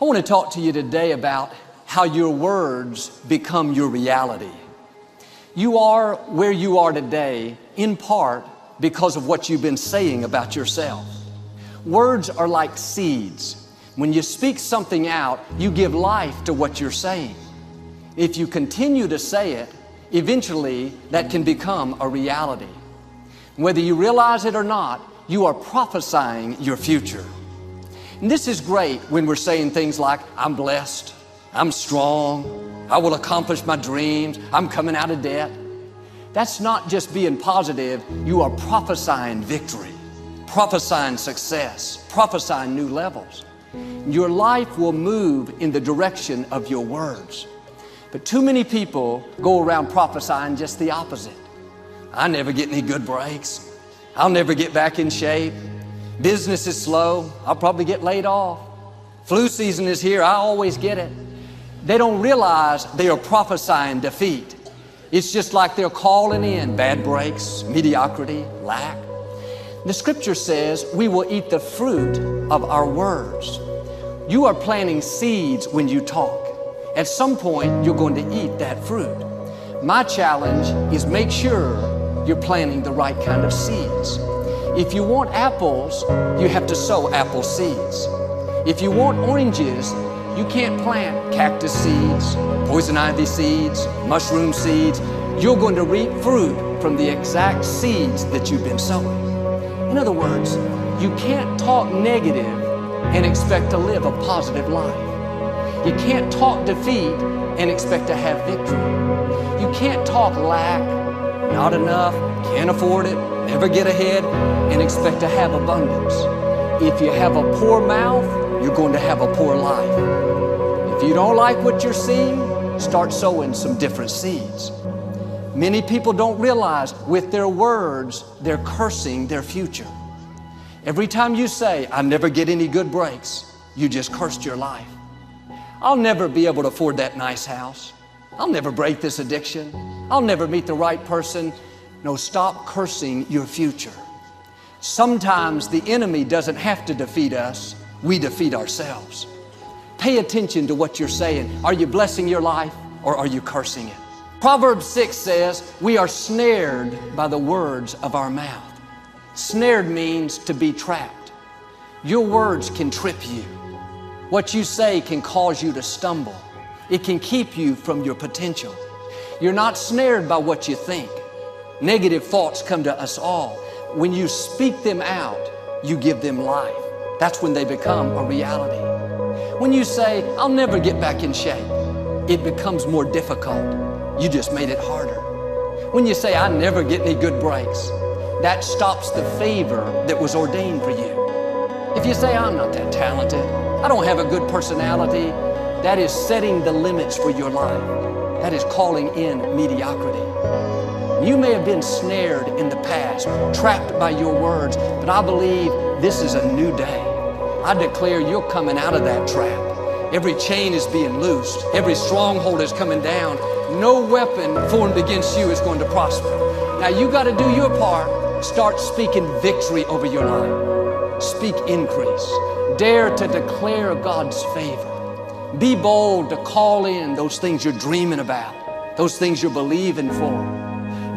I want to talk to you today about how your words become your reality. You are where you are today in part because of what you've been saying about yourself. Words are like seeds. When you speak something out, you give life to what you're saying. If you continue to say it, eventually that can become a reality. Whether you realize it or not, you are prophesying your future. And this is great when we're saying things like, I'm blessed, I'm strong, I will accomplish my dreams, I'm coming out of debt. That's not just being positive, you are prophesying victory, prophesying success, prophesying new levels. Your life will move in the direction of your words. But too many people go around prophesying just the opposite. I never get any good breaks. I'll never get back in shape. Business is slow. I'll probably get laid off. Flu season is here. I always get it. They don't realize they are prophesying defeat. It's just like they're calling in bad breaks, mediocrity, lack. The scripture says we will eat the fruit of our words. You are planting seeds when you talk. At some point, you're going to eat that fruit. My challenge is make sure you're planting the right kind of seeds. If you want apples, you have to sow apple seeds. If you want oranges, you can't plant cactus seeds, poison ivy seeds, mushroom seeds. You're going to reap fruit from the exact seeds that you've been sowing. In other words, you can't talk negative and expect to live a positive life. You can't talk defeat and expect to have victory. You can't talk lack, not enough, can't afford it, never get ahead, and expect to have abundance. If you have a poor mouth, you're going to have a poor life. If you don't like what you're seeing, start sowing some different seeds. Many people don't realize with their words, they're cursing their future. Every time you say, I never get any good breaks, you just cursed your life. I'll never be able to afford that nice house. I'll never break this addiction. I'll never meet the right person. No, stop cursing your future. Sometimes the enemy doesn't have to defeat us. We defeat ourselves. Pay attention to what you're saying. Are you blessing your life or are you cursing it? Proverbs 6 says, we are snared by the words of our mouth. Snared means to be trapped. Your words can trip you. What you say can cause you to stumble. It can keep you from your potential. You're not snared by what you think. Negative thoughts come to us all. When you speak them out, you give them life. That's when they become a reality. When you say, I'll never get back in shape, it becomes more difficult. You just made it harder. When you say, I never get any good breaks, that stops the favor that was ordained for you. If you say, I'm not that talented, I don't have a good personality, that is setting the limits for your life. That is calling in mediocrity. You may have been snared in the past, trapped by your words, but I believe this is a new day. I declare you're coming out of that trap. Every chain is being loosed. Every stronghold is coming down. No weapon formed against you is going to prosper. Now you got to do your part. Start speaking victory over your life. Speak increase. Dare to declare God's favor. Be bold to call in those things you're dreaming about, those things you're believing for.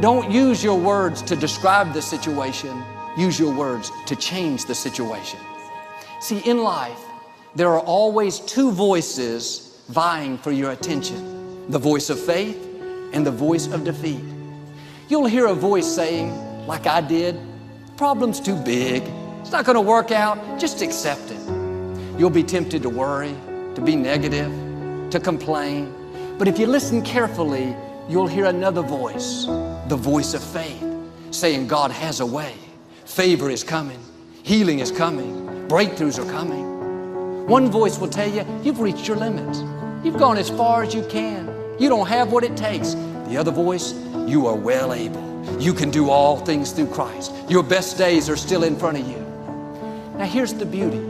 Don't use your words to describe the situation. Use your words to change the situation. See, in life, there are always two voices vying for your attention. The voice of faith and the voice of defeat. You'll hear a voice saying, like I did, the problem's too big. It's not going to work out. Just accept it. You'll be tempted to worry, to be negative, to complain. But if you listen carefully, you'll hear another voice, the voice of faith, saying God has a way. Favor is coming. Healing is coming. Breakthroughs are coming. One voice will tell you, you've reached your limits. You've gone as far as you can. You don't have what it takes. The other voice, you are well able. You can do all things through Christ. Your best days are still in front of you. Now here's the beauty.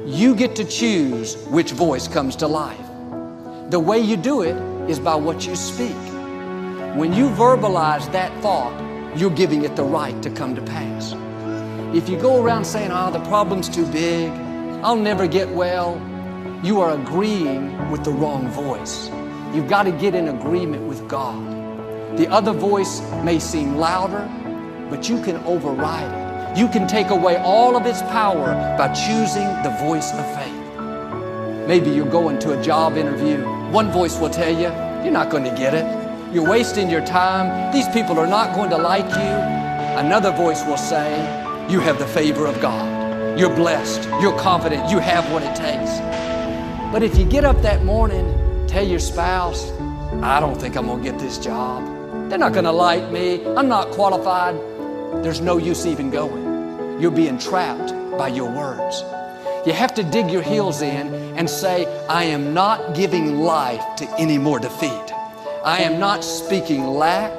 You get to choose which voice comes to life. The way you do it is by what you speak. When you verbalize that thought, you're giving it the right to come to pass. If you go around saying, the problem's too big, I'll never get well, you are agreeing with the wrong voice. You've got to get in agreement with God. The other voice may seem louder, but you can override it. You can take away all of its power by choosing the voice of faith. Maybe you're going to a job interview. One voice will tell you, you're not going to get it. You're wasting your time. These people are not going to like you. Another voice will say, you have the favor of God. You're blessed. You're confident. You have what it takes. But if you get up that morning, tell your spouse, I don't think I'm going to get this job. They're not going to like me. I'm not qualified. There's no use even going. You're being trapped by your words. You have to dig your heels in and say, I am not giving life to any more defeat. I am not speaking lack.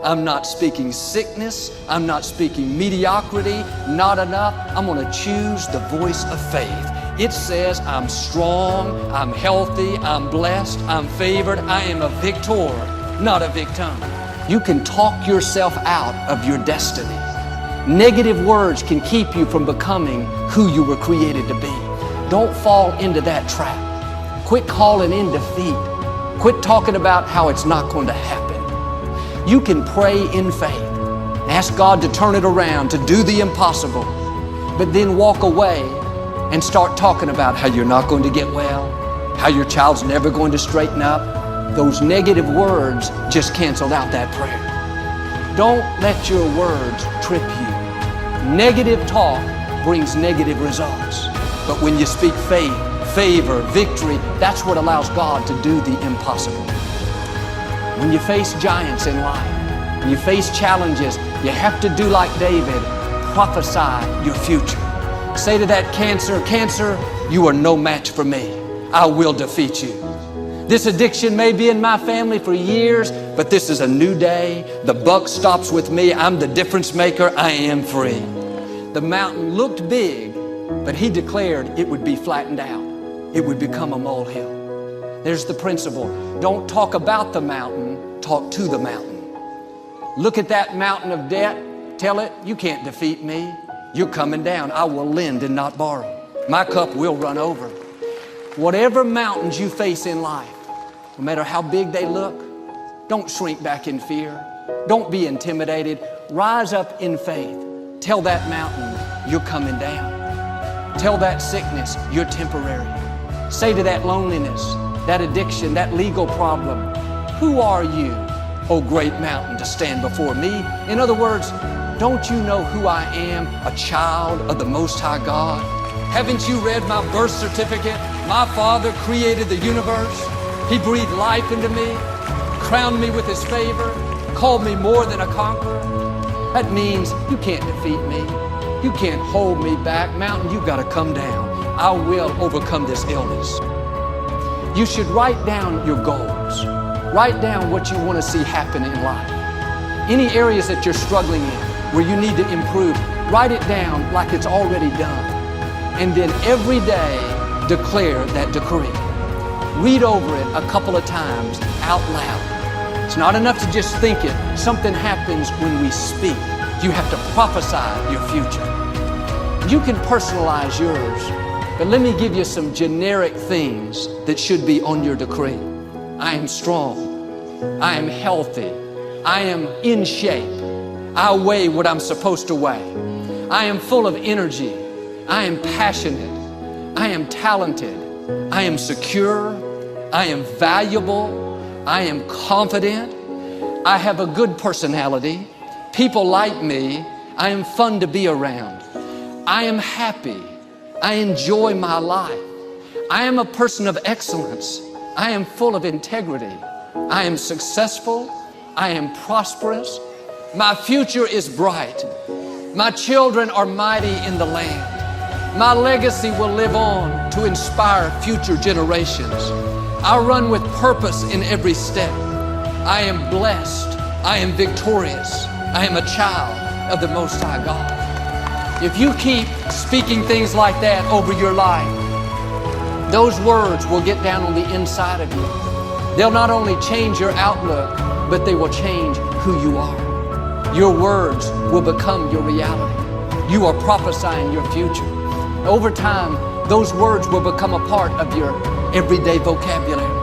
I'm not speaking sickness. I'm not speaking mediocrity, not enough. I'm going to choose the voice of faith. It says I'm strong, I'm healthy, I'm blessed, I'm favored. I am a victor, not a victim. You can talk yourself out of your destiny. Negative words can keep you from becoming who you were created to be. Don't fall into that trap. Quit calling in defeat. Quit talking about how it's not going to happen. You can pray in faith. Ask God to turn it around, to do the impossible, but then walk away and start talking about how you're not going to get well, how your child's never going to straighten up. Those negative words just canceled out that prayer. Don't let your words trip you. Negative talk brings negative results. But when you speak faith, favor, victory, that's what allows God to do the impossible. When you face giants in life, when you face challenges, you have to do like David, prophesy your future. Say to that cancer, cancer, you are no match for me. I will defeat you. This addiction may be in my family for years, but this is a new day. The buck stops with me. I'm the difference maker. I am free. The mountain looked big, but he declared it would be flattened out. It would become a molehill. There's the principle. Don't talk about the mountain, talk to the mountain. Look at that mountain of debt. Tell it, you can't defeat me. You're coming down. I will lend and not borrow. My cup will run over. Whatever mountains you face in life, no matter how big they look, don't shrink back in fear. Don't be intimidated. Rise up in faith. Tell that mountain, you're coming down. Tell that sickness, you're temporary. Say to that loneliness, that addiction, that legal problem, who are you, O great mountain, to stand before me? In other words, don't you know who I am, a child of the Most High God? Haven't you read my birth certificate? My Father created the universe. He breathed life into me, crowned me with His favor, called me more than a conqueror. That means you can't defeat me. You can't hold me back. Mountain, you've got to come down. I will overcome this illness. You should write down your goals. Write down what you want to see happen in life. Any areas that you're struggling in, where you need to improve, write it down like it's already done. And then every day, declare that decree. Read over it a couple of times out loud. It's not enough to just think it. Something happens when we speak. You have to prophesy your future. You can personalize yours, but let me give you some generic things that should be on your decree. I am strong. I am healthy. I am in shape. I weigh what I'm supposed to weigh. I am full of energy. I am passionate. I am talented. I am secure. I am valuable. I am confident. I have a good personality. People like me. I am fun to be around. I am happy. I enjoy my life. I am a person of excellence. I am full of integrity. I am successful. I am prosperous. My future is bright. My children are mighty in the land. My legacy will live on to inspire future generations. I run with purpose in every step. I am blessed. I am victorious. I am a child of the Most High God. If you keep speaking things like that over your life, those words will get down on the inside of you. They'll not only change your outlook, but they will change who you are. Your words will become your reality. You are prophesying your future. Over time, those words will become a part of your everyday vocabulary.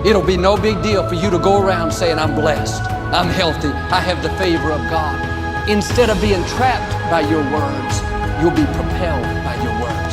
It'll be no big deal for you to go around saying, I'm blessed, I'm healthy, I have the favor of God. Instead of being trapped by your words, you'll be propelled by your words.